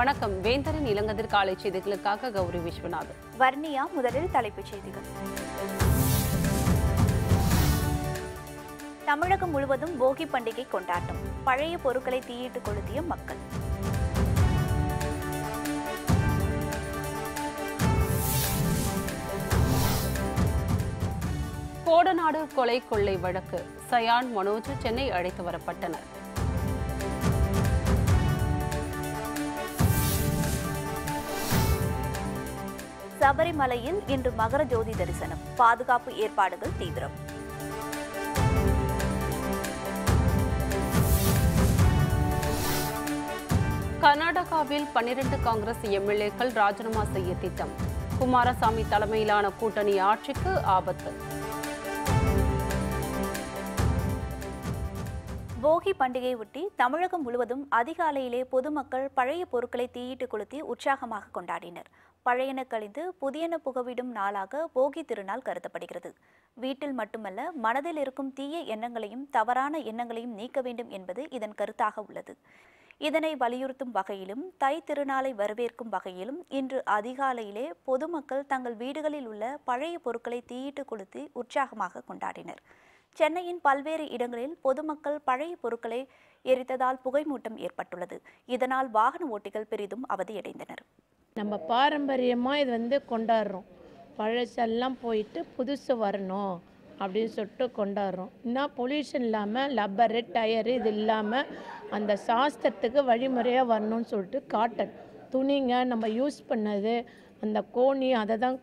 வணக்கம். வேந்தரின் இளங்கதிர் காலை செய்திகளுக்காக கௌரி விஸ்வநாதன். வர்ணியா. முதலில் தலைப்புச் செய்திகள். தமிழகம் முழுவதும் போகி பண்டிகை கொண்டாட்டம். பழைய பொருட்களை தீயிட்டு கொளுத்திய மக்கள். கோடநாடு கொலை கொள்ளை வழக்கு. சயான், மனோஜ் சென்னை அழைத்து வரப்பட்டனர். சபரிமலையில் இன்று மகர ஜோதி தரிசனம். பாதுகாப்பு ஏற்பாடுகள் தீவிரம். கர்நாடகாவில் 12 காங்கிரஸ் எம்எல்ஏக்கள் ராஜினாமா செய்ய திட்டம். குமாரசாமி தலைமையிலான கூட்டணி ஆட்சிக்கு ஆபத்து. போகி பண்டிகையை ஒட்டி தமிழகம் முழுவதும் அதிகாலையிலே பொதுமக்கள் பழைய பொருட்களை தீயிட்டு கொளுத்தி உற்சாகமாக கொண்டாடினர். பழையன கழிந்து புதியன புகவிடும் நாளாக போகி திருநாள் கருதப்படுகிறது. வீட்டில் மட்டுமல்ல, மனதில் இருக்கும் தீய எண்ணங்களையும் தவறான எண்ணங்களையும் நீக்க வேண்டும் என்பது இதன் கருத்தாக உள்ளது. இதனை வலியுறுத்தும் வகையிலும் தை திருநாளை வரவேற்கும் வகையிலும் இன்று அதிகாலையிலே பொதுமக்கள் தங்கள் வீடுகளில் உள்ள பழைய பொருட்களை தீயிட்டு கொளுத்தி உற்சாகமாக கொண்டாடினர். சென்னையின் பல்வேறு இடங்களில் பொதுமக்கள் பழைய பொருட்களை எரித்ததால் புகைமூட்டம் ஏற்பட்டுள்ளது. இதனால் வாகன ஓட்டிகள் பெரிதும் அவதியடைந்தனர். நம்ம பாரம்பரியமாக இது கொண்டாடுறோம். பழசெல்லாம் போயிட்டு புதுசு வரணும் அப்படின்னு சொல்லிட்டு கொண்டாடுறோம். இன்னும் பொல்யூஷன் இல்லாமல் லப்பரு டயரு இது இல்லாமல் அந்த சாஸ்திரத்துக்கு வழிமுறையாக வரணும்னு சொல்லிட்டு காட்டன் துணிங்க நம்ம யூஸ் பண்ணது அந்த கோணி அதை தான்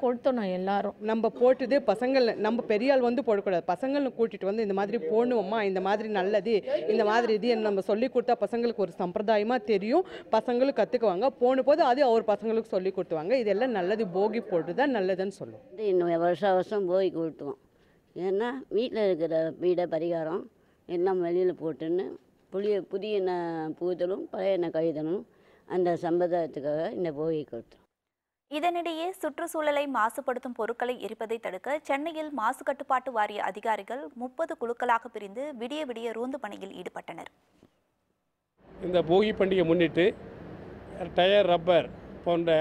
கொளுத்தணும் எல்லாரும். நம்ம போட்டுது பசங்கள், நம்ம பெரியாள் போடக்கூடாது. பசங்களை கூட்டிகிட்டு இந்த மாதிரி போடணும்மா, இந்த மாதிரி நல்லது, இந்த மாதிரி இது நம்ம சொல்லி கொடுத்தா பசங்களுக்கு ஒரு சம்பிரதாயமாக தெரியும். பசங்களும் கற்றுக்குவாங்க. போன போது அது அவர் பசங்களுக்கு சொல்லி கொடுத்துவாங்க. இதெல்லாம் நல்லது, போகி போட்டு தான் நல்லதுன்னு சொல்லுவோம். இன்னும் வருஷம் போகி கொளுத்துவோம். ஏன்னா வீட்டில் இருக்கிற வீடை பரிகாரம் எல்லாம் வெளியில் போட்டுன்னு புதிய பூதலும் பழைய கழிதலும் அந்த சம்பிரதாயத்துக்காக இந்த போகி கொளுத்துறோம். இதனிடையே சுற்றுச்சூழலை மாசுபடுத்தும் பொருட்களை எரிப்பதை தடுக்க சென்னையில் மாசு கட்டுப்பாட்டு வாரிய அதிகாரிகள் 30 குழுக்களாக பிரிந்து விடிய விடிய ரோந்து பணியில் ஈடுபட்டனர். இந்த போகி பண்டிகை முன்னிட்டு டயர், ரப்பர் போன்ற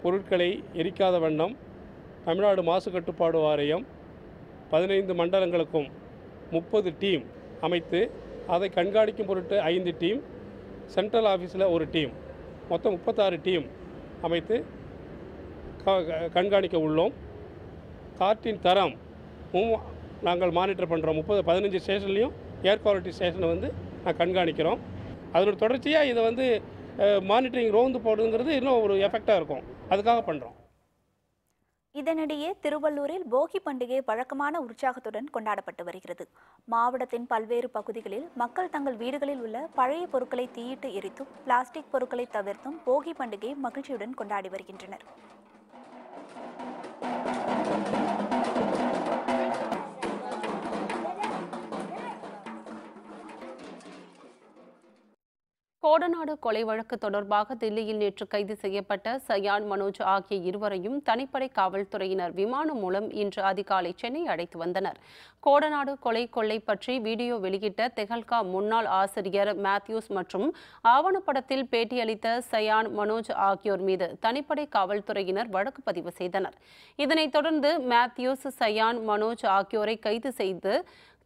பொருட்களை எரிக்காத வண்ணம் தமிழ்நாடு மாசு கட்டுப்பாடு வாரியம் 15 மண்டலங்களுக்கும் 30 டீம் அமைத்து அதை கண்காணிக்கும் பொருட்டு 5 டீம், சென்ட்ரல் ஆஃபீஸில் ஒரு டீம், மொத்தம் 36 டீம் அமைத்து கண்காணிக்க உள்ளோம். காற்றின் தரம் நாங்கள் மானிட்டர் பண்ணுறோம். 15 ஸ்டேஷன்லேயும் ஏர் குவாலிட்டி ஸ்டேஷனை நான் கண்காணிக்கிறோம். அதோட தொடர்ச்சியாக இதை மானிட்டரிங் ரோந்து போடுங்கிறது இன்னும் ஒரு எஃபெக்டாக இருக்கும். அதுக்காக பண்ணுறோம். இதனிடையே திருவள்ளூரில் போகி பண்டிகை வழக்கமான உற்சாகத்துடன் கொண்டாடப்பட்டு வருகிறது. மாவட்டத்தின் பல்வேறு பகுதிகளில் மக்கள் தங்கள் வீடுகளில் உள்ள பழைய பொருட்களை தீயிட்டு எரித்தும் பிளாஸ்டிக் பொருட்களை தவிர்த்தும் போகி பண்டிகை மகிழ்ச்சியுடன் கொண்டாடி வருகின்றனர். கோடநாடு கொலை வழக்கு தொடர்பாக தில்லியில் நேற்று கைது செய்யப்பட்ட சயான், மனோஜ் ஆகிய இருவரையும் தனிப்படை காவல்துறையினர் விமானம் மூலம் இன்று அதிகாலை சென்னை அழைத்து வந்தனர். கோடநாடு கொலை கொள்ளை பற்றி வீடியோ வெளியிட்ட தெஹல்கா முன்னாள் ஆசிரியர் மேத்யூஸ் மற்றும் ஆவணப்படத்தில் பேட்டியளித்த சயான், மனோஜ் ஆகியோர் மீது தனிப்படை காவல்துறையினர் வழக்கு பதிவு செய்தனர். இதனைத் தொடர்ந்து மேத்யூஸ், சயான், மனோஜ் ஆகியோரை கைது செய்து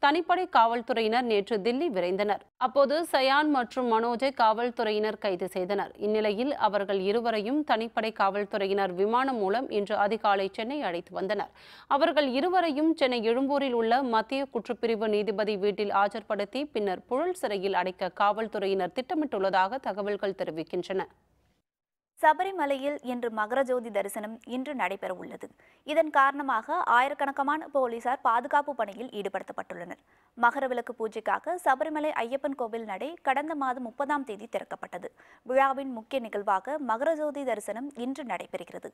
தனிப்படை காவல்துறையினர் நேற்று தில்லி விரைந்தனர். அப்போது சயான் மற்றும் மனோஜை காவல்துறையினர் கைது செய்தனர். இந்நிலையில் அவர்கள் இருவரையும் தனிப்படை காவல்துறையினர் விமானம் மூலம் இன்று அதிகாலை சென்னை அழைத்து வந்தனர். அவர்கள் இருவரையும் சென்னை எழும்பூரில் உள்ள மத்திய குற்றப்பிரிவு நீதிபதி வீட்டில் ஆஜர்படுத்தி பின்னர் புழல் சிறையில் அடைக்க காவல்துறையினர் திட்டமிட்டுள்ளதாக தகவல்கள் தெரிவிக்கின்றன. சபரிமலையில் இன்று மகர ஜோதி தரிசனம் இன்று நடைபெற உள்ளது. இதன் காரணமாக ஆயிரக்கணக்கான போலீசார் பாதுகாப்பு பணியில் ஈடுபடுத்தப்பட்டுள்ளனர். மகர விளக்கு பூஜைக்காக சபரிமலை ஐயப்பன் கோவில் நடை கடந்த மாதம் 30ஆம் தேதி திறக்கப்பட்டது. விழாவின் முக்கிய நிகழ்வாக மகர ஜோதி தரிசனம் இன்று நடைபெறுகிறது.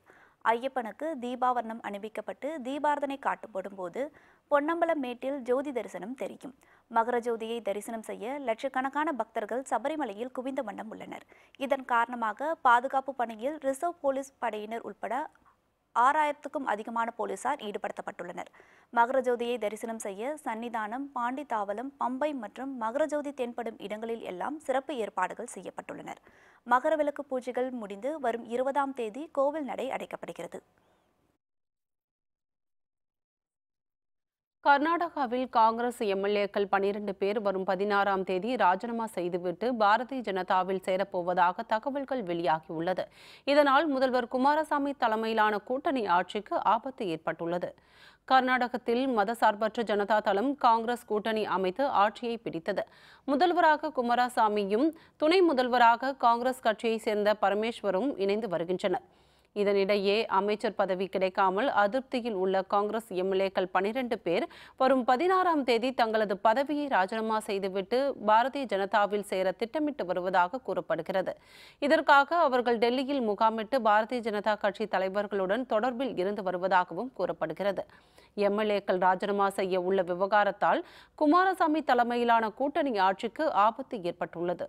ஐயப்பனுக்கு தீபாவரணம் அணிவிக்கப்பட்டு தீபாரதனை காட்டப்படும் போது பொன்னம்பலம் மேட்டில் ஜோதி தரிசனம் தெரியும். மகர ஜோதியை தரிசனம் செய்ய லட்சக்கணக்கான பக்தர்கள் சபரிமலையில் குவிந்த வண்ணம் உள்ளனர். இதன் காரணமாக பாதுகாப்பு பணியில் ரிசர்வ் போலீஸ் படையினர் உட்பட 6000க்கும் அதிகமான போலீசார் ஈடுபடுத்தப்பட்டுள்ளனர். மகரஜோதியை தரிசனம் செய்ய சன்னிதானம், பாண்டித்தாவலம், பம்பை மற்றும் மகரஜோதி தென்படும் இடங்களில் எல்லாம் சிறப்பு ஏற்பாடுகள் செய்யப்பட்டுள்ளன. மகரவிளக்கு பூஜைகள் முடிந்து வரும் 20ஆம் தேதி கோவில் நடை அடைக்கப்படுகிறது. கர்நாடகாவில் காங்கிரஸ் எம்எல்ஏக்கள் 12 பேர் வரும் 16ஆம் தேதி ராஜினாமா செய்துவிட்டு பாரதிய ஜனதாவில் சேரப்போவதாக தகவல்கள் வெளியாகியுள்ளது. இதனால் முதல்வர் குமாரசாமி தலைமையிலான கூட்டணி ஆட்சிக்கு ஆபத்து ஏற்பட்டுள்ளது. கர்நாடகத்தில் மதசார்பற்ற ஜனதா தளம் காங்கிரஸ் கூட்டணி அமைத்து ஆட்சியை பிடித்தது. முதல்வராக குமாரசாமியும் துணை முதல்வராக காங்கிரஸ் கட்சியைச் சேர்ந்த பரமேஸ்வரும் இணைந்து வருகின்றனர். இதனிடையே அமைச்சர் பதவி கிடைக்காமல் அதிருப்தியில் உள்ள காங்கிரஸ் எம்எல்ஏக்கள் 12 பேர் வரும் 16ஆம் தேதி தங்களது பதவியை ராஜினாமா செய்துவிட்டு பாரதிய ஜனதாவில் சேர திட்டமிட்டு வருவதாக கூறப்படுகிறது. இதற்காக அவர்கள் டெல்லியில் முகாமிட்டு பாரதிய ஜனதா கட்சி தலைவர்களுடன் தொடர்பில் இருந்து வருவதாகவும் கூறப்படுகிறது. எம்எல்ஏக்கள் ராஜினாமா செய்ய உள்ள விவகாரத்தால் குமாரசாமி தலைமையிலான கூட்டணி ஆட்சிக்கு ஆபத்து ஏற்பட்டுள்ளது.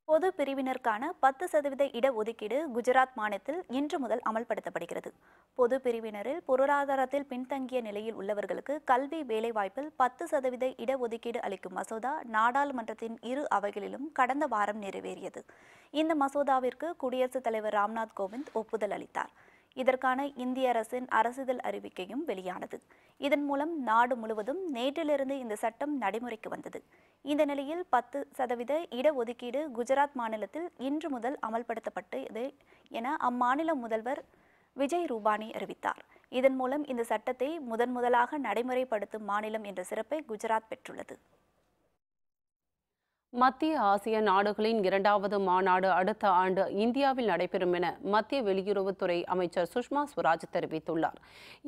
பொது பிரிவினருக்கான 10% இடஒதுக்கீடு குஜராத் மாநிலத்தில் இன்று முதல் அமல்படுத்தப்படுகிறது. பொது பிரிவினரில் பொருளாதாரத்தில் பின்தங்கிய நிலையில் உள்ளவர்களுக்கு கல்வி வேலைவாய்ப்பில் 10% இடஒதுக்கீடு அளிக்கும் மசோதா நாடாளுமன்றத்தின் இரு அவைகளிலும் கடந்த வாரம் நிறைவேறியது. இந்த மசோதாவிற்கு குடியரசுத் தலைவர் ராம்நாத் கோவிந்த் ஒப்புதல் அளித்தார். இதற்கான இந்திய அரசின் அரசிதழ் அறிவிக்கையும் வெளியானது. இதன் மூலம் நாடு முழுவதும் நேற்றிலிருந்து இந்த சட்டம் நடைமுறைக்கு வந்தது. இந்த நிலையில் 10% இடஒதுக்கீடு குஜராத் மாநிலத்தில் இன்று முதல் அமல்படுத்தப்பட்டது என அம்மாநில முதல்வர் விஜய் ரூபானி அறிவித்தார். இதன் மூலம் இந்த சட்டத்தை முதன்முதலாக நடைமுறைப்படுத்தும் மாநிலம் என்ற சிறப்பை குஜராத் பெற்றுள்ளது. மத்திய ஆசிய நாடுகளின் 2வது மாநாடு அடுத்த ஆண்டு இந்தியாவில் நடைபெறும் என மத்திய வெளியுறவுத்துறை அமைச்சர் சுஷ்மா ஸ்வராஜ் தெரிவித்துள்ளார்.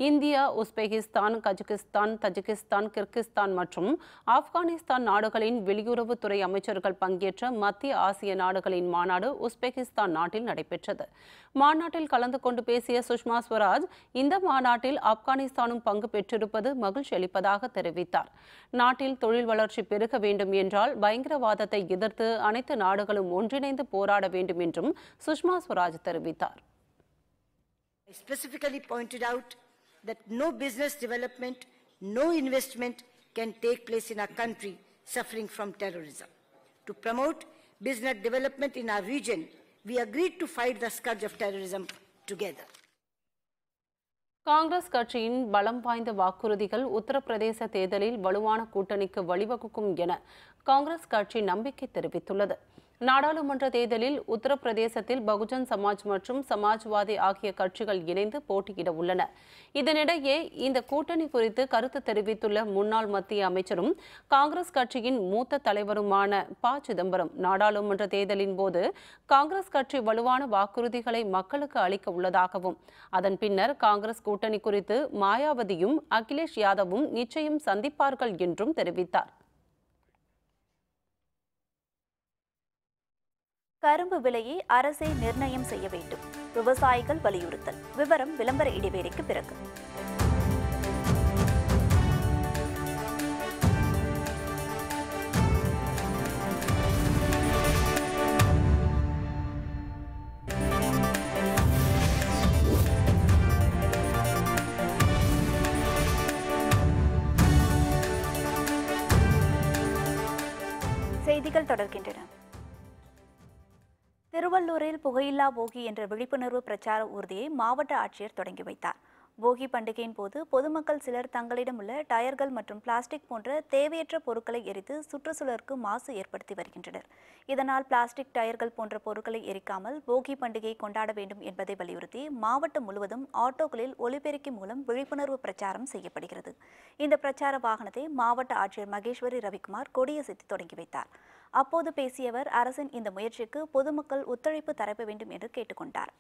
India, Uzbekistan, Kazakhstan, Tajikistan, Kyrgyzstan மற்றும் ஆப்கானிஸ்தான் நாடுகளின் வெளியுறவுத்துறை அமைச்சர்கள் பங்கேற்ற மத்திய ஆசிய நாடுகளின் மாநாடு உஸ்பெகிஸ்தான் நாட்டில் நடைபெற்றது. மாநாட்டில் கலந்து கொண்டு பேசிய சுஷ்மா ஸ்வராஜ், இந்த மாநாட்டில் ஆப்கானிஸ்தானும் பங்கு பெற்றிருப்பது மகிழ்ச்சி அளிப்பதாக தெரிவித்தார். நாட்டில் தொழில் வளர்ச்சி பெருக வேண்டும் என்றால் பயங்கரவாதத்தை எதிர்த்து அனைத்து நாடுகளும் ஒன்றிணைந்து போராட வேண்டும் என்றும் சுஷ்மா ஸ்வராஜ் தெரிவித்தார். I specifically pointed out that no business development, no investment can take place in our country suffering from terrorism. To promote business development in our region, we agreed to fight the scourge of terrorism together. Congress கட்சியின் பலம் வாய்ந்த வாக்குறுதிகள் உத்தரப்பிரதேச தேர்தலில் வலுவான கூட்டணிக்கு வழிவகுக்கும் என காங்கிரஸ் கட்சி நம்பிக்கை தெரிவித்துள்ளது. நாடாளுமன்ற தேர்தலில் உத்தரப்பிரதேசத்தில் பகுஜன் சமாஜ் மற்றும் சமாஜ்வாதி ஆகிய கட்சிகள் இணைந்து போட்டியிட உள்ளன. இதனிடையே இந்த கூட்டணி குறித்து கருத்து தெரிவித்துள்ள முன்னாள் மத்திய அமைச்சரும் காங்கிரஸ் கட்சியின் மூத்த தலைவருமான ப. சிதம்பரம், நாடாளுமன்ற தேர்தலின் போது காங்கிரஸ் கட்சி வலுவான வாக்குறுதிகளை மக்களுக்கு அளிக்க உள்ளதாகவும் அதன் பின்னர் காங்கிரஸ் கூட்டணி குறித்து மாயாவதியும் அகிலேஷ் யாதவும் நிச்சயம் சந்திப்பார்கள் என்றும் தெரிவித்தார். கரும்பு விலையை அரசே நிர்ணயம் செய்ய வேண்டும், விவசாயிகள் வலியுறுத்தல். விவரம் விளம்பர இடைவேளைக்கு பிறகு. செய்திகள் தொடர்கின்றன. திருவள்ளூரில் புகையில்லா போகி என்ற விழிப்புணர்வு பிரச்சார ஊர்தியை மாவட்ட ஆட்சியர் தொடங்கி வைத்தார். போகி பண்டிகையின் போது பொதுமக்கள் சிலர் தங்களிடம் உள்ள டயர்கள் மற்றும் பிளாஸ்டிக் போன்ற தேவையற்ற பொருட்களை எரித்து சுற்றுச்சூழலுக்கு மாசு ஏற்படுத்தி வருகின்றனர். இதனால் பிளாஸ்டிக் டயர்கள் போன்ற பொருட்களை எரிக்காமல் போகி பண்டிகையை கொண்டாட வேண்டும் என்பதை வலியுறுத்தி மாவட்டம் முழுவதும் ஆட்டோக்களில் ஒலிபெருக்கி மூலம் விழிப்புணர்வு பிரச்சாரம் செய்யப்படுகிறது. இந்த பிரச்சார வாகனத்தை மாவட்ட ஆட்சியர் மகேஸ்வரி ரவிக்குமார் கொடியசைத்து தொடங்கி வைத்தார். அப்போது பேசிய அவர், அரசின் இந்த முயற்சிக்கு பொதுமக்கள் ஒத்துழைப்பு தர வேண்டும் என்று கேட்டுக்கொண்டார்.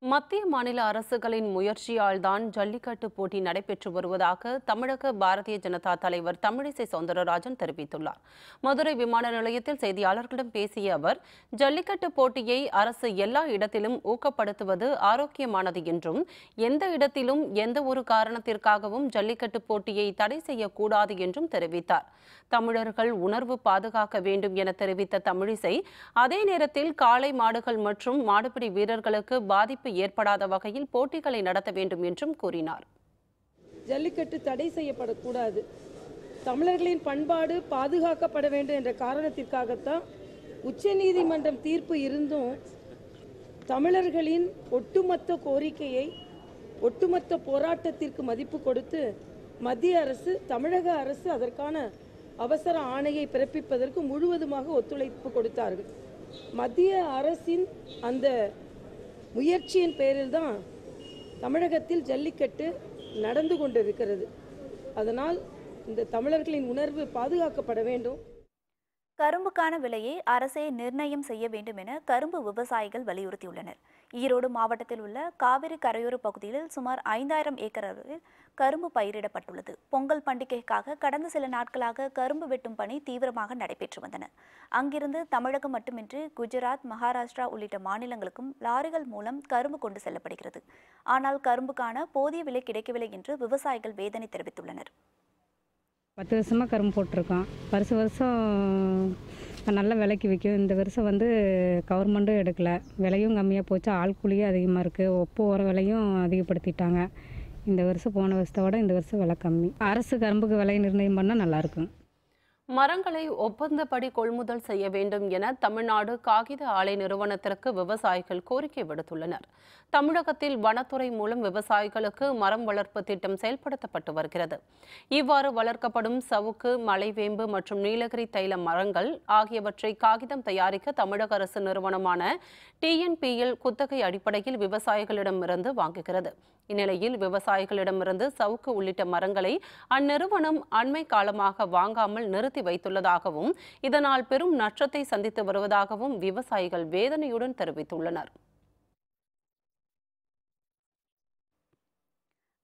மத்திய மாநில அரசுகளின் முயற்சியால் தான் ஜல்லிக்கட்டு போட்டி நடைபெற்று வருவதாக தமிழக பாரதிய ஜனதா தலைவர் தமிழிசை சவுந்தரராஜன் தெரிவித்துள்ளார். மதுரை விமான நிலையத்தில் செய்தியாளர்களிடம் பேசிய அவர், ஜல்லிக்கட்டு போட்டியை அரசு எல்லா இடத்திலும் ஊக்கப்படுத்துவது ஆரோக்கியமானது என்றும், எந்த இடத்திலும் எந்த ஒரு காரணத்திற்காகவும் ஜல்லிக்கட்டு போட்டியை தடை செய்யக்கூடாது என்றும் தெரிவித்தார். தமிழர்கள் உணர்வு பாதுகாக்க வேண்டும் என தெரிவித்த தமிழிசை, அதே நேரத்தில் காளை மாடுகள் மற்றும் மாடுபிடி வீரர்களுக்கு பாதிப்பு ஏற்படாத வகையில் போட்டிகளை நடத்த வேண்டும் என்றும் கூறினார். ஜல்லிக்கட்டு தடை செய்யப்படக்கூடாது, தமிழர்களின் பண்பாடு பாதுகாக்கப்பட வேண்டும் என்ற காரணத்திற்காகத்தான் உச்சநீதிமன்றம் தீர்ப்பு இருந்தும் தமிழர்களின் ஒட்டுமொத்த கோரிக்கையை, ஒட்டுமொத்த போராட்டத்திற்கு மதிப்பு கொடுத்து மத்திய அரசு, தமிழக அரசு அதற்கான அவசர ஆணையை பிறப்பிப்பதற்கு முழுவதுமாக ஒத்துழைப்பு கொடுத்தார்கள். மத்திய அரசின் அந்த முயற்சியின் பேரில் தான் தமிழகத்தில் ஜல்லிக்கட்டு நடந்து கொண்டிருக்கிறது. அதனால் இந்த தமிழர்களின் உணர்வு பாதுகாக்கப்பட வேண்டும். கரும்புக்கான விலையை அரசே நிர்ணயம் செய்ய வேண்டும் என கரும்பு விவசாயிகள் வலியுறுத்தியுள்ளனர். ஈரோடு மாவட்டத்தில் உள்ள காவிரி கரையோர பகுதியில் சுமார் 5000 ஏக்கர் அளவில் கரும்பு பயிரிடப்பட்டுள்ளது. பொங்கல் பண்டிகைக்காக கடந்த சில நாட்களாக கரும்பு வெட்டும் பணி தீவிரமாக நடைபெற்று வந்தன. அங்கிருந்து தமிழகம் மட்டுமின்றி குஜராத், மகாராஷ்டிரா உள்ளிட்ட மாநிலங்களுக்கும் லாரிகள் மூலம் கரும்பு கொண்டு செல்லப்படுகிறது. ஆனால் கரும்புக்கான போதிய விலை கிடைக்கவில்லை என்று விவசாயிகள் வேதனை தெரிவித்துள்ளனர். 10 வருஷமாக கரும்பு போட்டிருக்கோம். வருஷம் நல்ல விலைக்கு விற்கும். இந்த வருஷம் கவர்மெண்ட்டும் எடுக்கலை, விலையும் கம்மியாக போச்சு, ஆள் கூலியும் அதிகமாக இருக்குது, ஒப்பு உர விலையும் அதிகப்படுத்திட்டாங்க. இந்த வருஷம் போன வருஷத்தை விட இந்த வருஷம் விலை கம்மி. அரசு கரும்புக்கு விலை நிர்ணயம் பண்ணால் நல்லாயிருக்கும். மரங்களை ஒப்பந்தப்படி கொள்முதல் செய்ய வேண்டும் என தமிழ்நாடு காகித ஆலை நிறுவனத்திற்கு விவசாயிகள் கோரிக்கை விடுத்துள்ளனர். தமிழகத்தில் வனத்துறை மூலம் விவசாயிகளுக்கு மரம் வளர்ப்பு திட்டம் செயல்படுத்தப்பட்டு வருகிறது. இவ்வாறு வளர்க்கப்படும் சவுக்கு, மலைவேம்பு மற்றும் நீலகிரி தைல மரங்கள் ஆகியவற்றை காகிதம் தயாரிக்க தமிழக அரசு நிறுவனமான TNPL குத்தகை அடிப்படையில் விவசாயிகளிடமிருந்து வாங்குகிறது. இந்நிலையில் விவசாயிகளிடமிருந்து சவுக்கு உள்ளிட்ட மரங்களை அந்நிறுவனம் அண்மை காலமாக வாங்காமல் நிறுத்தி வைத்துள்ளதாகவும், இதனால் பெரும் நஷ்டத்தை சந்தித்து வருவதாகவும் விவசாயிகள் வேதனையுடன் தெரிவித்துள்ளனர்.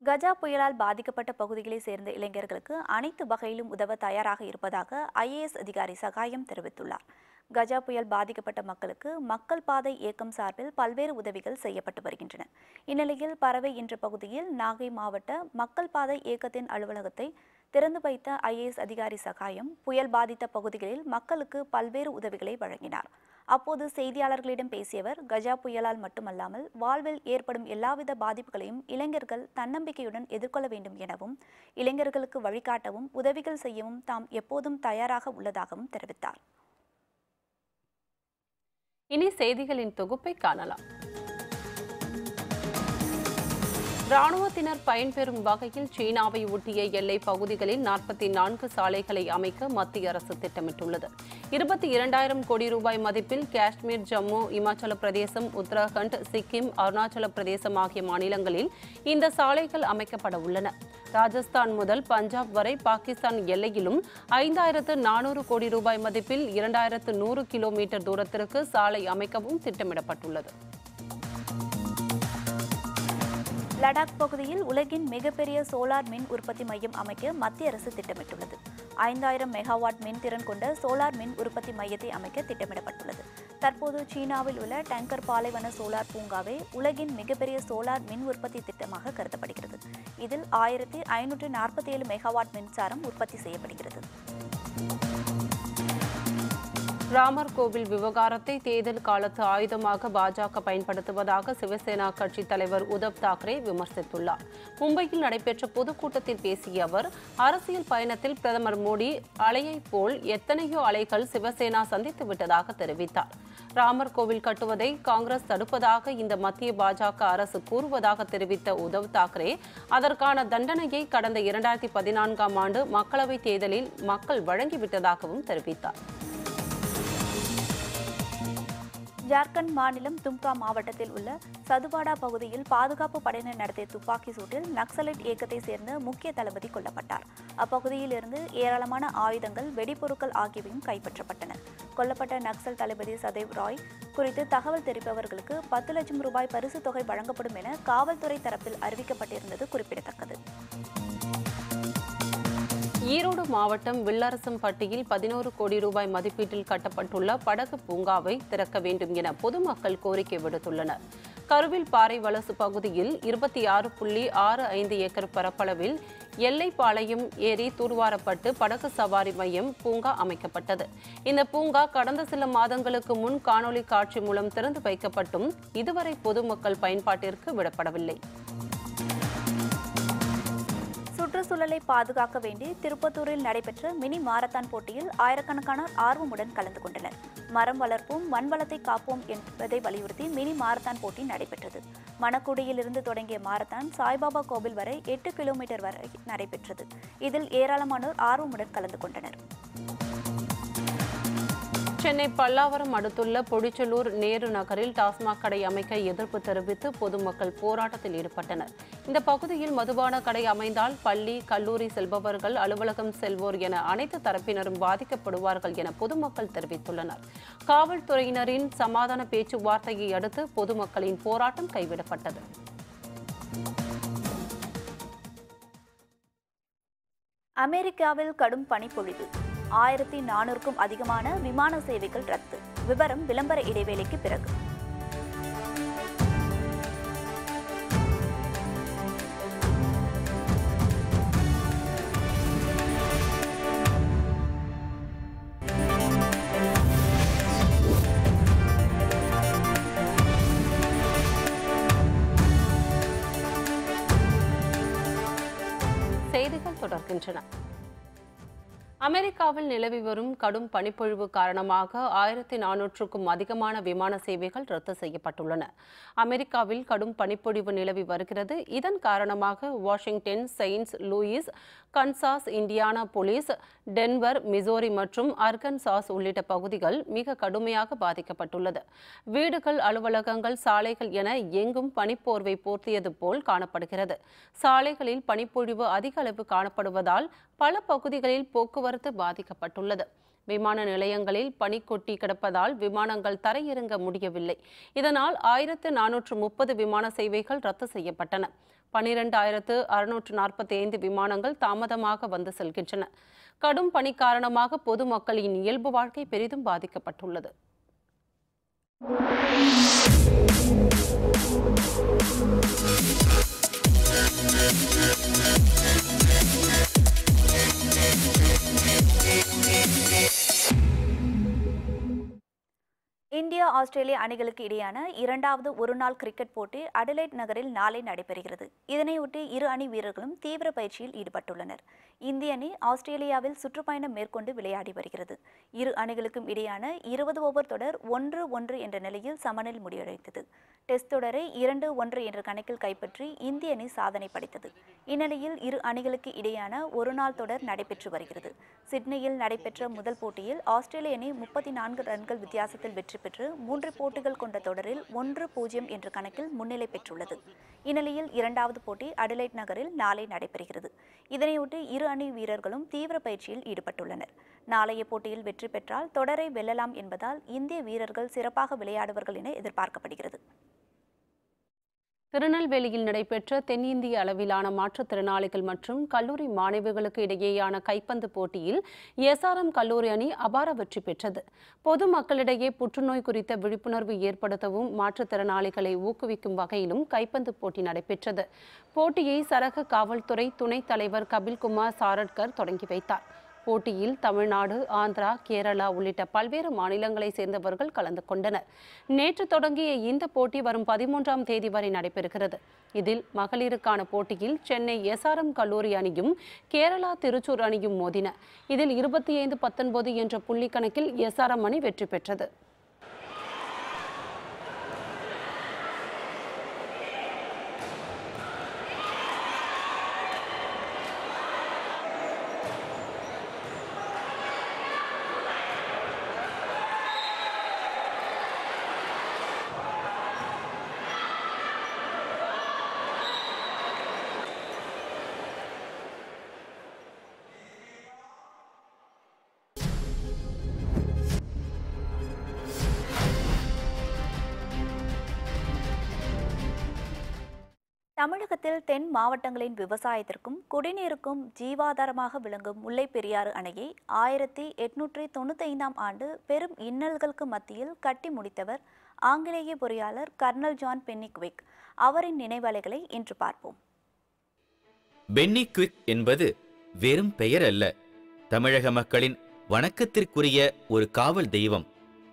கஜா புயலால் பாதிக்கப்பட்ட பகுதிகளை சேர்ந்த இளைஞர்களுக்கு அனைத்து வகையிலும் உதவ தயாராக இருப்பதாக IAS அதிகாரி சகாயம் தெரிவித்துள்ளார். கஜா புயல் பாதிக்கப்பட்ட மக்களுக்கு மக்கள் பாதை இயக்கம் சார்பில் பல்வேறு உதவிகள் செய்யப்பட்டு வருகின்றன. இந்நிலையில் பறவை என்ற பகுதியில் நாகை மாவட்ட மக்கள் பாதை இயக்கத்தின் அலுவலகத்தை திறந்து வைத்த IAS அதிகாரி சகாயம் புயல் பாதித்த பகுதிகளில் மக்களுக்கு பல்வேறு உதவிகளை வழங்கினார். அப்போது செய்தியாளர்களிடம் பேசியவர், கஜா புயலால் மட்டுமல்லாமல் வாழ்வில் ஏற்படும் எல்லாவித பாதிப்புகளையும் இளைஞர்கள் தன்னம்பிக்கையுடன் எதிர்கொள்ள வேண்டும் எனவும், இளைஞர்களுக்கு வழிகாட்டவும் உதவிகள் செய்யவும் தாம் எப்போதும் தயாராக உள்ளதாகவும் தெரிவித்தார். இனி செய்திகளின் தொகுப்பை காணலாம். ராணுவத்தினர் பயன்பெறும் வகையில் சீனாவை ஒட்டிய எல்லை பகுதிகளில் 44 சாலைகளை அமைக்க மத்திய அரசு திட்டமிட்டுள்ளது. 22,000 கோடி ரூபாய் மதிப்பில் காஷ்மீர், ஜம்மு, இமாச்சல பிரதேசம், உத்தரகாண்ட், சிக்கிம், அருணாச்சல பிரதேசம் ஆகிய மாநிலங்களில் இந்த சாலைகள் அமைக்கப்பட உள்ளன. ராஜஸ்தான் முதல் பஞ்சாப் வரை பாகிஸ்தான் எல்லையிலும் 5,400 கோடி ரூபாய் மதிப்பில் 2,100 கிலோமீட்டர் தூரத்திற்கு சாலை அமைக்கவும் திட்டமிடப்பட்டுள்ளது. லடாக் பகுதியில் உலகின் மிகப்பெரிய சோலார் மின் உற்பத்தி மையம் அமைக்க மத்திய அரசு திட்டமிட்டுள்ளது. 5000 மெகாவாட் மின் திறன் கொண்ட சோலார் மின் உற்பத்தி மையத்தை அமைக்க திட்டமிடப்பட்டுள்ளது. தற்போது சீனாவில் உள்ள டேங்கர் பாலைவன சோலார் பூங்காவே உலகின் மிகப்பெரிய சோலார் மின் உற்பத்தி திட்டமாக கருதப்படுகிறது. இதில் 1547 மெகாவாட் மின்சாரம் உற்பத்தி செய்யப்படுகிறது. ராமர் கோவில் விவகாரத்தை தேர்தல் காலத்து ஆயுதமாக பாஜக பயன்படுத்துவதாக சிவசேனா கட்சி தலைவர் உத்தவ் தாக்கரே விமர்சித்துள்ளார். மும்பையில் நடைபெற்ற பொதுக்கூட்டத்தில் பேசிய அவர், அரசியல் பயணத்தில் பிரதமர் மோடி அலையைப் போல் எத்தனையோ அலைகள் சிவசேனா சந்தித்து விட்டதாக தெரிவித்தார். ராமர் கோவில் கட்டுவதை காங்கிரஸ் தடுப்பதாக இந்த மத்திய பாஜக அரசு கூறுவதாக தெரிவித்த உத்தவ் தாக்கரே, அதற்கான தண்டனையை கடந்த 2014ஆம் ஆண்டு மக்களவைத் தேர்தலில் மக்கள் வழங்கிவிட்டதாகவும் தெரிவித்தார். ஜார்க்கண்ட் மாநிலம் தும்கா மாவட்டத்தில் உள்ள சதுவாடா பகுதியில் பாதுகாப்பு படையினர் நடத்திய துப்பாக்கி சூட்டில் நக்சலைட் இயக்கத்தை சேர்ந்த முக்கிய தளபதி கொல்லப்பட்டார். அப்பகுதியில் இருந்து ஏராளமான ஆயுதங்கள், வெடிபொருட்கள் ஆகியவையும் கைப்பற்றப்பட்டன. கொல்லப்பட்ட நக்சல் தளபதி சதேவ் ராய் குறித்து தகவல் தெரிவிப்பவர்களுக்கு 10 லட்சம் ரூபாய் பரிசு தொகை வழங்கப்படும் என காவல்துறை தரப்பில் அறிவிக்கப்பட்டிருந்தது குறிப்பிடத்தக்கது. ஈரோடு மாவட்டம் வில்லரசம்பட்டியில் 11 கோடி ரூபாய் மதிப்பீட்டில் கட்டப்பட்டுள்ள படகு பூங்காவை திறக்க வேண்டும் என பொதுமக்கள் கோரிக்கை விடுத்துள்ளனர். கருவில் பாறை வலசு பகுதியில் 26.65 ஏக்கர் பரப்பளவில் எல்லைப்பாளையம் ஏரி தூர்வாரப்பட்டு படகு சவாரி மையம் பூங்கா அமைக்கப்பட்டது. இந்த பூங்கா கடந்த சில மாதங்களுக்கு முன் காணொலி காட்சி மூலம் திறந்து வைக்கப்பட்டும் இதுவரை பொதுமக்கள் பயன்பாட்டிற்கு விடப்படவில்லை. சுற்றுச்சூழலை பாதுகாக்க வேண்டி திருப்பத்தூரில் நடைபெற்ற மினி மாரத்தான் போட்டியில் ஆயிரக்கணக்கானோர் ஆர்வமுடன் கலந்து கொண்டனர். மரம் வளர்ப்போம், மண் வளத்தை காப்போம் என்பதை வலியுறுத்தி மினி மாரத்தான் போட்டி நடைபெற்றது. மணக்குடியிலிருந்து தொடங்கிய மாரத்தான் சாய்பாபா கோவில் வரை 8 கிலோமீட்டர் வரை நடைபெற்றது. இதில் ஏராளமானோர் ஆர்வமுடன் கலந்து கொண்டனர். சென்னை பல்லாவரம் அடுத்துள்ள பொடிச்சலூர் நேரு நகரில் டாஸ்மாக் கடை அமைக்க எதிர்ப்பு தெரிவித்து பொதுமக்கள் போராட்டத்தில் ஈடுபட்டனர். இந்த பகுதியில் மதுபான கடை அமைந்தால் பள்ளி, கல்லூரி செல்பவர்கள், அலுவலகம் செல்வோர் என அனைத்து தரப்பினரும் பாதிக்கப்படுவார்கள் என பொதுமக்கள் தெரிவித்துள்ளனர். காவல்துறையினரின் சமாதான பேச்சுவார்த்தையை அடுத்து பொதுமக்களின் போராட்டம் கைவிடப்பட்டது. அமெரிக்காவில் கடும் பனிப்பொழிவு, 1400க்கும் அதிகமான விமான சேவைகள் ரத்து. விவரம் விளம்பர இடைவேளைக்கு பிறகு. செய்திகள் தொடர்கின்றன. அமெரிக்காவில் நிலவி வரும் கடும் பனிப்பொழிவு காரணமாக 1400க்கும் அதிகமான விமான சேவைகள் ரத்து செய்யப்பட்டுள்ளன. அமெரிக்காவில் கடும் பனிப்பொழிவு நிலவி வருகிறது. இதன் காரணமாக Washington, Saint Louis, Kansas, Indiana police, Denver, Missouri மற்றும் அர்கன்சாஸ் உள்ளிட்ட பகுதிகள் மிக கடுமையாக பாதிக்கப்பட்டுள்ளது. வீடுகள், அலுவலகங்கள், சாலைகள் என எங்கும் பனிப்போர்வை போர்த்தியது போல் காணப்படுகிறது. சாலைகளில் பனிப்பொழிவு அதிக அளவு காணப்படுவதால் பல பகுதிகளில் போக்குவரத்து பாதிக்கப்பட்டுள்ளது. விமான நிலையங்களில் பனி கொட்டி கிடப்பதால் விமானங்கள் தரையிறங்க முடியவில்லை. இதனால் 1430 விமான சேவைகள் ரத்து செய்யப்பட்டன. 12,645 விமானங்கள் தாமதமாக வந்து செல்கின்றன. கடும் பனி காரணமாக பொதுமக்களின் இயல்பு வாழ்க்கை பெரிதும் பாதிக்கப்பட்டுள்ளது. இந்தியா, ஆஸ்திரேலியா அணிகளுக்கு இடையான 2வது ஒருநாள் கிரிக்கெட் போட்டி அடிலைட் நகரில் நாளை நடைபெறுகிறது. இதனையொட்டி இரு அணி வீரர்களும் தீவிர பயிற்சியில் ஈடுபட்டுள்ளனர். இந்திய அணி ஆஸ்திரேலியாவில் சுற்றுப்பயணம் மேற்கொண்டு விளையாடி வருகிறது. இரு அணிகளுக்கும் இடையான 20 ஓவர் தொடர் 1-1 என்ற நிலையில் சமனில் முடிவடைந்தது. டெஸ்ட் தொடரை 2-1 என்ற கணக்கில் கைப்பற்றி இந்திய அணி சாதனை படைத்தது. இந்நிலையில் இரு அணிகளுக்கு இடையான ஒருநாள் தொடர் நடைபெற்று வருகிறது. சிட்னியில் நடைபெற்ற முதல் போட்டியில் ஆஸ்திரேலிய அணி 34 ரன்கள் வித்தியாசத்தில் வெற்றி பெற்று 3 போட்டிகள் கொண்ட தொடரில் 1-0 என்ற கணக்கில் முன்னிலை பெற்றுள்ளது. இந்நிலையில் 2வது போட்டி அடிலைட் நகரில் நாளை நடைபெறுகிறது. இதனையொட்டி இரு அணி வீரர்களும் தீவிர பயிற்சியில் ஈடுபட்டுள்ளனர். நாளைய போட்டியில் வெற்றி பெற்றால் தொடரை வெல்லலாம் என்பதால் இந்திய வீரர்கள் சிறப்பாக விளையாடுவார்கள் என எதிர்பார்க்கப்படுகிறது. திருநெல்வேலியில் நடைபெற்ற தென்னிந்திய அளவிலான மாற்றுத்திறனாளிகள் மற்றும் கல்லூரி மாணவிகளுக்கு இடையேயான கைப்பந்து போட்டியில் எஸ்ஆர்எம் கல்லூரி அணி அபார வெற்றி பெற்றது. பொதுமக்களிடையே புற்றுநோய் குறித்த விழிப்புணர்வு ஏற்படுத்தவும் மாற்றுத்திறனாளிகளை ஊக்குவிக்கும் வகையிலும் கைப்பந்து போட்டி நடைபெற்றது. போட்டியை சரக காவல்துறை துணைத் தலைவர் கபில்குமார் சாரட்கர் தொடங்கி வைத்தார். போட்டியில் தமிழ்நாடு, ஆந்திரா, கேரளா உள்ளிட்ட பல்வேறு மாநிலங்களைச் சேர்ந்தவர்கள் கலந்து கொண்டனர். நேற்று தொடங்கிய இந்த போட்டி வரும் 13ஆம் தேதி வரை நடைபெறுகிறது. இதில் மகளிருக்கான போட்டியில் சென்னை எஸ்ஆர்எம் கல்லூரி அணியும் கேரளா திருச்சூர் அணியும் மோதின. இதில் 25-19 என்ற புள்ளி கணக்கில் எஸ்ஆர்எம் அணி வெற்றி பெற்றது. தமிழகத்தில் தென் மாவட்டங்களின் விவசாயத்திற்கும் குடிநீருக்கும் ஜீவாதாரமாக விளங்கும் முல்லை பெரியாறு அணையை 1895ஆம் ஆண்டு பெரும் இன்னல்களுக்கு மத்தியில் கட்டி முடித்தவர் ஆங்கிலேய பொறியாளர் கர்னல் ஜான் பென்னிக்விக். அவரின் நினைவலைகளை இன்று பார்ப்போம். பென்னிக்விக் என்பது வெறும் பெயர் அல்ல, தமிழக மக்களின் வணக்கத்திற்குரிய ஒரு காவல் தெய்வம்.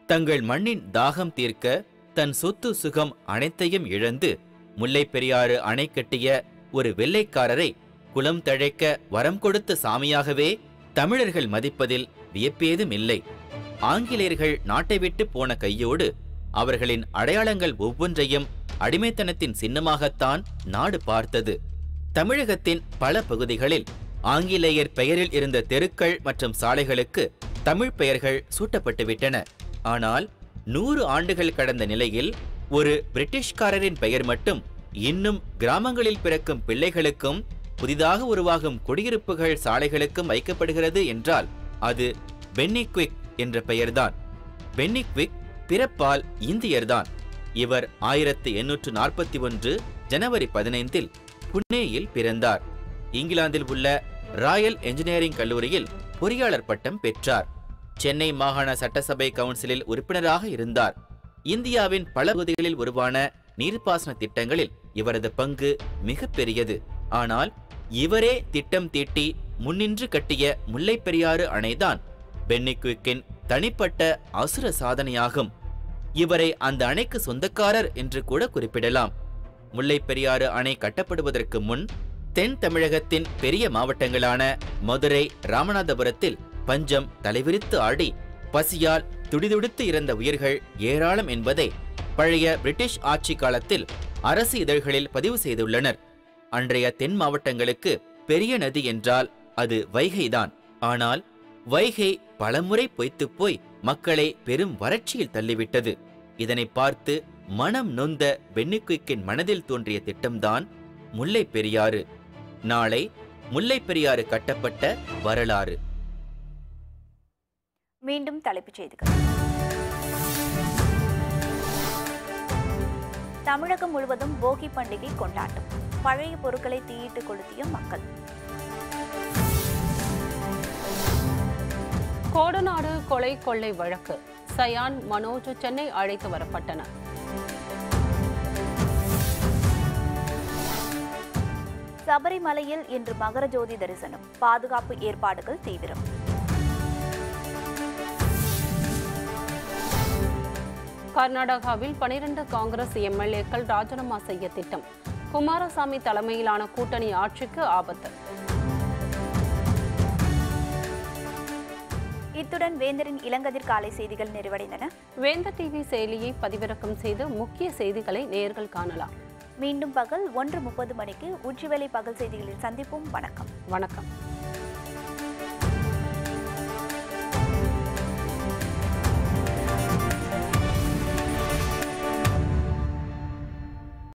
தங்கள் மண்ணின் தாகம் தீர்க்க தன் சொத்து சுகம் அனைத்தையும் இழந்து முல்லை பெரியாறு அணை கட்டிய ஒரு வெள்ளைக்காரரை குலம் தழைக்க வரம் கொடுத்த சாமியாகவே தமிழர்கள் மதிப்பதில் வியப்பேதும் இல்லை. ஆங்கிலேயர்கள் நாட்டை விட்டு போன கையோடு அவர்களின் அடையாளங்கள் ஒவ்வொன்றையும் அடிமைத்தனத்தின் சின்னமாகத்தான் நாடு பார்த்தது. தமிழகத்தின் பல பகுதிகளில் ஆங்கிலேயர் பெயரில் இருந்த தெருக்கள் மற்றும் சாலைகளுக்கு தமிழ் பெயர்கள் சூட்டப்பட்டுவிட்டன. ஆனால் 100 ஆண்டுகள் கடந்த நிலையில் ஒரு பிரிட்டிஷ்காரரின் பெயர் மட்டும் இன்னும் கிராமங்களில் பிறக்கும் பிள்ளைகளுக்கும் புதிதாக உருவாகும் குடியிருப்புகள் சாலைகளுக்கும் வைக்கப்படுகிறது என்றால் அது பென்னிக்விக் என்ற பெயர்தான். பென்னிக்விக் பிறப்பால் இந்தியர்தான். இவர் 1841 ஜனவரி 15 புனேயில் பிறந்தார். இங்கிலாந்தில் உள்ள ராயல் என்ஜினியரிங் கல்லூரியில் பொறியாளர் பட்டம் பெற்றார். சென்னை மாகாண சட்டசபை கவுன்சிலில் உறுப்பினராக இருந்தார். இந்தியாவின் பல பகுதிகளில் உருவான நீர்ப்பாசன திட்டங்களில் இவரது பங்கு மிக பெரியது. ஆனால் இவரே திட்டம் தீட்டி முன்னின்று கட்டிய முல்லை பெரியாறு அணைதான் பென்னிக்விக்கின் தனிப்பட்ட அசுர சாதனையாகும். இவரை அந்த அணைக்கு சொந்தக்காரர் என்று கூட குறிப்பிடலாம். முல்லை பெரியாறு அணை கட்டப்படுவதற்கு முன் தென் தமிழகத்தின் பெரிய மாவட்டங்களான மதுரை, ராமநாதபுரத்தில் பஞ்சம் தலைவிரித்து ஆடி பசியால் துடிதுடித்து இறந்த உயிர்கள் ஏராளம் என்பதை பழைய பிரிட்டிஷ் ஆட்சி காலத்தில் அரசு இதழ்களில் பதிவு செய்துள்ளனர். அன்றைய தென் மாவட்டங்களுக்கு பெரிய நதி என்றால் அது வைகைதான். ஆனால் வைகை பலமுறை பொய்த்துப் போய் மக்களை பெரும் வறட்சியில் தள்ளிவிட்டது. இதனை பார்த்து மனம் நொந்த பென்னிக்விக்கின் மனதில் தோன்றிய திட்டம்தான் முல்லை பெரியாறு. நாளை முல்லை பெரியாறு கட்டப்பட்ட வரலாறு. மீண்டும் தலைப்புச் செய்திகள். தமிழகம் முழுவதும் போகி பண்டிகை கொண்டாட்டம். பழைய பொருட்களை தீயிட்டு கொளுத்திய மக்கள். கோடநாடு கொலை கொள்ளை வழக்கு, சயான், மனோஜ் சென்னை அழைத்து வரப்பட்டனர். சபரிமலையில் இன்று மகரஜோதி தரிசனம். பாதுகாப்பு ஏற்பாடுகள் தீவிரம். கர்நாடகாவில் 12 காங்கிரஸ் எம்எல்ஏக்கள் ராஜினாமா செய்ய திட்டம். குமாரசாமி தலைமையிலான கூட்டணி ஆட்சிக்கு ஆபத்து. இத்துடன் வேந்தரின் இளங்கதிர் காலை செய்திகள் நிறைவடைந்தன. வேந்தர் டிவி செயலியை பதிவிறக்கம் செய்து முக்கிய செய்திகளை நேயர்கள் காணலாம். மீண்டும் பகல் 1:30 மணிக்கு உச்சிவேளை பகல் செய்திகளில் சந்திப்போம். வணக்கம்.